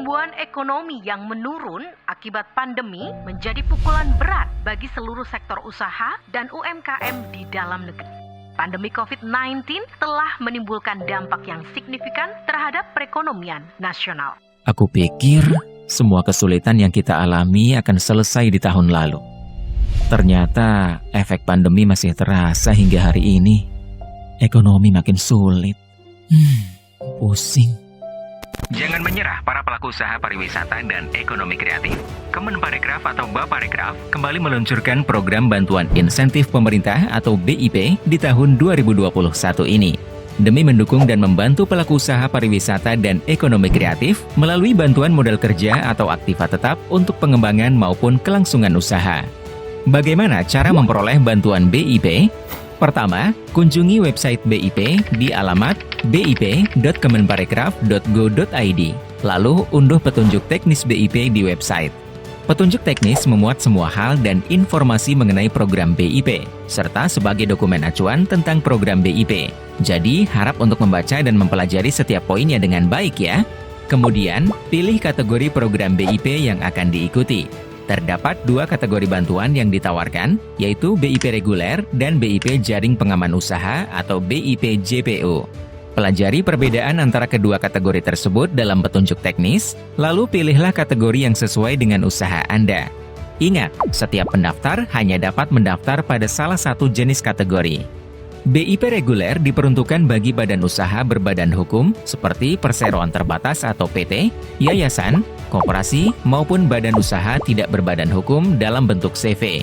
Pertumbuhan ekonomi yang menurun akibat pandemi menjadi pukulan berat bagi seluruh sektor usaha dan UMKM di dalam negeri. Pandemi COVID-19 telah menimbulkan dampak yang signifikan terhadap perekonomian nasional. Aku pikir semua kesulitan yang kita alami akan selesai di tahun lalu. Ternyata efek pandemi masih terasa hingga hari ini. Ekonomi makin sulit. Pusing. Jangan menyerah para pelaku usaha pariwisata dan ekonomi kreatif. Kemenparekraf atau Baparekraf kembali meluncurkan program bantuan insentif pemerintah atau BIP di tahun 2021 ini. Demi mendukung dan membantu pelaku usaha pariwisata dan ekonomi kreatif melalui bantuan modal kerja atau aktiva tetap untuk pengembangan maupun kelangsungan usaha. Bagaimana cara memperoleh bantuan BIP? Pertama, kunjungi website BIP di alamat bip.kemenparekraf.go.id. Lalu unduh petunjuk teknis BIP di website. Petunjuk teknis memuat semua hal dan informasi mengenai program BIP, serta sebagai dokumen acuan tentang program BIP. Jadi, harap untuk membaca dan mempelajari setiap poinnya dengan baik ya. Kemudian, pilih kategori program BIP yang akan diikuti. Terdapat dua kategori bantuan yang ditawarkan, yaitu BIP reguler dan BIP jaring pengaman usaha atau BIP JPU. Pelajari perbedaan antara kedua kategori tersebut dalam petunjuk teknis, lalu pilihlah kategori yang sesuai dengan usaha Anda. Ingat, setiap pendaftar hanya dapat mendaftar pada salah satu jenis kategori. BIP reguler diperuntukkan bagi badan usaha berbadan hukum seperti perseroan terbatas atau PT, yayasan, koperasi, maupun badan usaha tidak berbadan hukum dalam bentuk CV.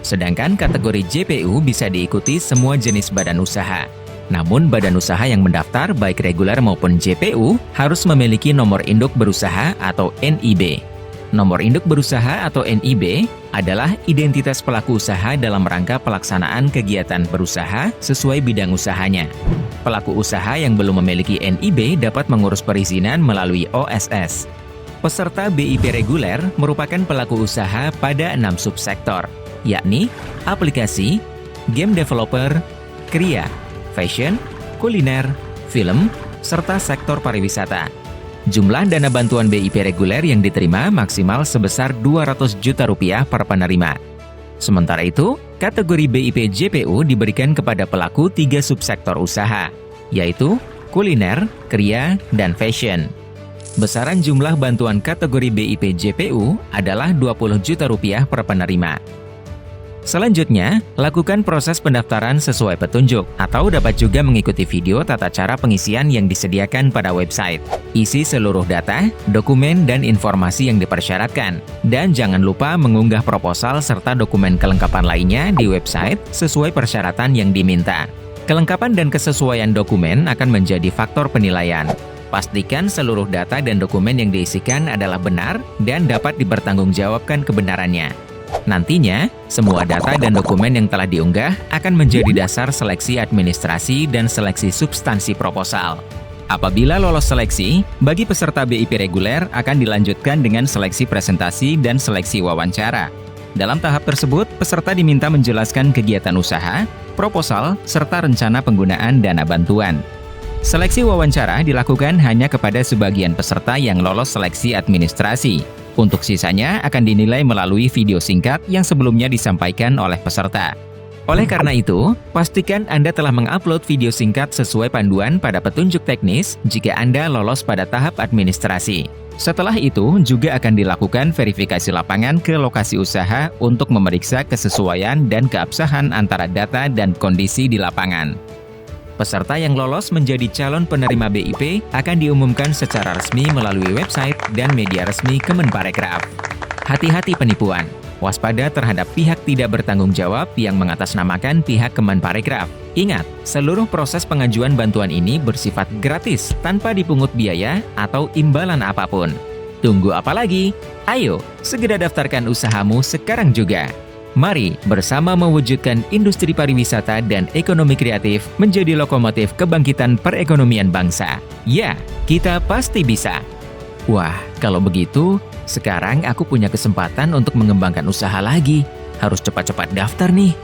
Sedangkan kategori JPU bisa diikuti semua jenis badan usaha. Namun badan usaha yang mendaftar baik reguler maupun JPU harus memiliki nomor induk berusaha atau NIB. Nomor induk berusaha atau NIB adalah identitas pelaku usaha dalam rangka pelaksanaan kegiatan berusaha sesuai bidang usahanya. Pelaku usaha yang belum memiliki NIB dapat mengurus perizinan melalui OSS. Peserta BIP reguler merupakan pelaku usaha pada 6 subsektor, yakni aplikasi, game developer, kriya, fashion, kuliner, film, serta sektor pariwisata. Jumlah dana bantuan BIP reguler yang diterima maksimal sebesar Rp200 juta per penerima. Sementara itu, kategori BIP JPU diberikan kepada pelaku 3 subsektor usaha, yaitu kuliner, kriya, dan fashion. Besaran jumlah bantuan kategori BIP JPU adalah Rp20 juta per penerima. Selanjutnya, lakukan proses pendaftaran sesuai petunjuk atau dapat juga mengikuti video tata cara pengisian yang disediakan pada website. Isi seluruh data, dokumen, dan informasi yang dipersyaratkan. Dan jangan lupa mengunggah proposal serta dokumen kelengkapan lainnya di website sesuai persyaratan yang diminta. Kelengkapan dan kesesuaian dokumen akan menjadi faktor penilaian. Pastikan seluruh data dan dokumen yang diisikan adalah benar dan dapat dipertanggungjawabkan kebenarannya. Nantinya, semua data dan dokumen yang telah diunggah akan menjadi dasar seleksi administrasi dan seleksi substansi proposal. Apabila lolos seleksi, bagi peserta BIP reguler akan dilanjutkan dengan seleksi presentasi dan seleksi wawancara. Dalam tahap tersebut, peserta diminta menjelaskan kegiatan usaha, proposal, serta rencana penggunaan dana bantuan. Seleksi wawancara dilakukan hanya kepada sebagian peserta yang lolos seleksi administrasi. Untuk sisanya akan dinilai melalui video singkat yang sebelumnya disampaikan oleh peserta. Oleh karena itu, pastikan Anda telah mengupload video singkat sesuai panduan pada petunjuk teknis jika Anda lolos pada tahap administrasi. Setelah itu, juga akan dilakukan verifikasi lapangan ke lokasi usaha untuk memeriksa kesesuaian dan keabsahan antara data dan kondisi di lapangan. Peserta yang lolos menjadi calon penerima BIP akan diumumkan secara resmi melalui website dan media resmi Kemenparekraf. Hati-hati penipuan. Waspada terhadap pihak tidak bertanggung jawab yang mengatasnamakan pihak Kemenparekraf. Ingat, seluruh proses pengajuan bantuan ini bersifat gratis tanpa dipungut biaya atau imbalan apapun. Tunggu apa lagi? Ayo, segera daftarkan usahamu sekarang juga. Mari bersama mewujudkan industri pariwisata dan ekonomi kreatif menjadi lokomotif kebangkitan perekonomian bangsa. Ya, kita pasti bisa. Wah, kalau begitu, sekarang aku punya kesempatan untuk mengembangkan usaha lagi. Harus cepat-cepat daftar nih.